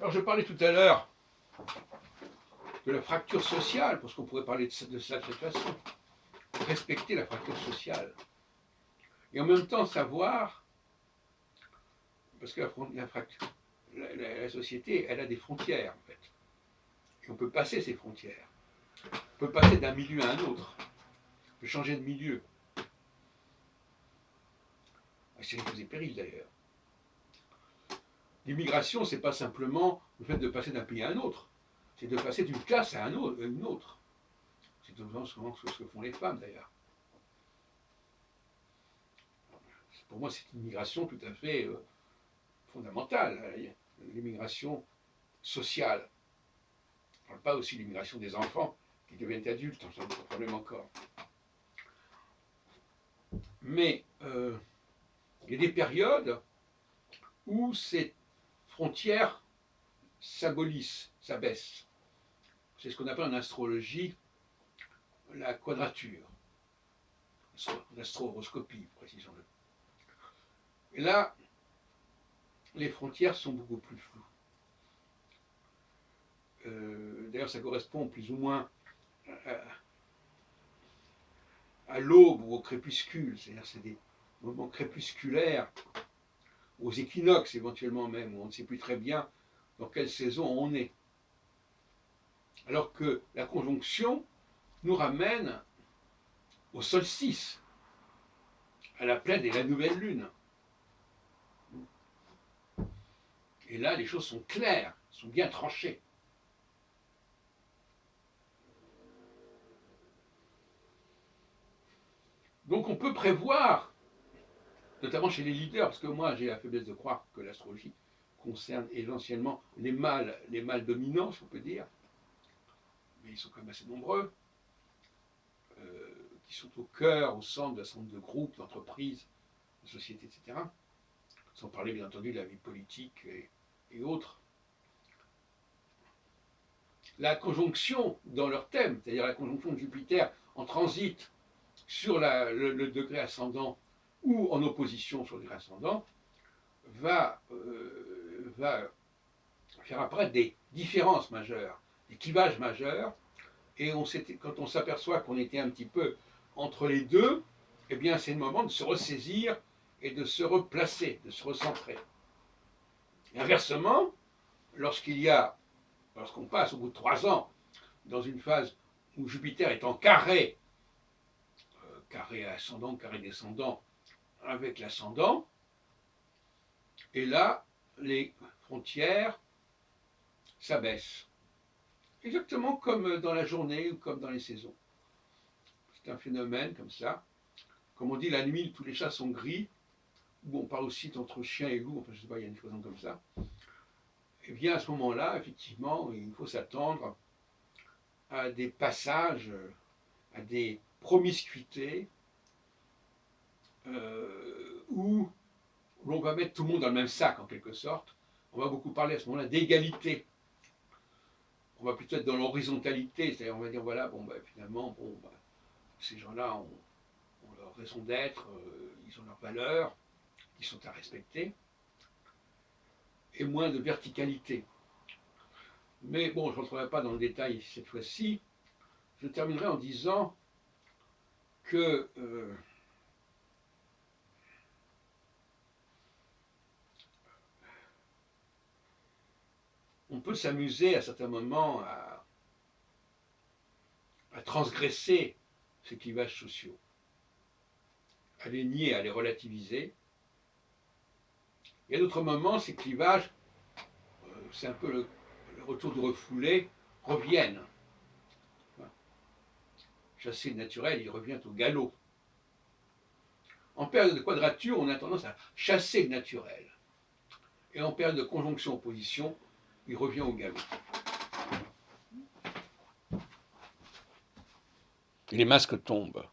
Alors je parlais tout à l'heure de la fracture sociale, parce qu'on pourrait parler de ça de cette façon, respecter la fracture sociale. Et en même temps savoir, parce que la société, elle a des frontières en fait. Et on peut passer ces frontières. On peut passer d'un milieu à un autre. On peut changer de milieu. C'est risques et périls d'ailleurs. L'immigration, c'est pas simplement le fait de passer d'un pays à un autre. C'est de passer d'une classe à une autre. C'est souvent ce que font les femmes d'ailleurs. Pour moi, c'est une migration tout à fait fondamentale, l'immigration sociale. Je ne parle pas aussi de l'immigration des enfants qui deviennent adultes, c'est un autre problème encore. Mais il y a des périodes où ces frontières s'abolissent, s'abaissent. C'est ce qu'on appelle en astrologie la quadrature, l'astroroscopie, précisons-le. Et là, les frontières sont beaucoup plus floues. D'ailleurs, ça correspond plus ou moins à l'aube ou au crépuscule, c'est-à-dire c'est des moments crépusculaires, aux équinoxes éventuellement même, où on ne sait plus très bien dans quelle saison on est. Alors que la conjonction nous ramène au solstice, à la pleine et la nouvelle lune. Et là, les choses sont claires, sont bien tranchées. Donc on peut prévoir, notamment chez les leaders, parce que moi j'ai la faiblesse de croire que l'astrologie concerne essentiellement les mâles dominants, si on peut dire, mais ils sont quand même assez nombreux, qui sont au cœur, au centre d'un certain nombre de groupes, d'entreprises, de sociétés, etc. Sans parler bien entendu de la vie politique et autres. La conjonction dans leur thème, c'est-à-dire la conjonction de Jupiter en transit sur le degré ascendant ou en opposition sur le degré ascendant, va faire apparaître des différences majeures, des clivages majeurs, et quand on s'aperçoit qu'on était un petit peu entre les deux, eh bien c'est le moment de se ressaisir et de se replacer, de se recentrer. Et inversement, lorsqu'on passe au bout de 3 ans dans une phase où Jupiter est en carré, carré ascendant, carré descendant, avec l'ascendant, et là, les frontières s'abaissent. Exactement comme dans la journée ou comme dans les saisons. C'est un phénomène comme ça. Comme on dit, la nuit, tous les chats sont gris, ou on parle aussi d'entre chien et loup, enfin je ne sais pas, il y a une expression comme ça. Et bien à ce moment-là, effectivement, il faut s'attendre à des passages, à des promiscuités, où l'on va mettre tout le monde dans le même sac en quelque sorte. On va beaucoup parler à ce moment-là d'égalité. On va plutôt être dans l'horizontalité, c'est-à-dire on va dire voilà, finalement, ces gens-là ont leur raison d'être, ils ont leurs valeurs, qui sont à respecter, et moins de verticalité. Mais bon, je ne rentrerai pas dans le détail cette fois-ci. Je terminerai en disant que on peut s'amuser à certains moments à transgresser ces clivages sociaux, à les nier, à les relativiser. Et à d'autres moments, ces clivages, c'est un peu le retour du refoulé, reviennent. Chasser le naturel, il revient au galop. En période de quadrature, on a tendance à chasser le naturel. Et en période de conjonction-opposition, il revient au galop. Et les masques tombent.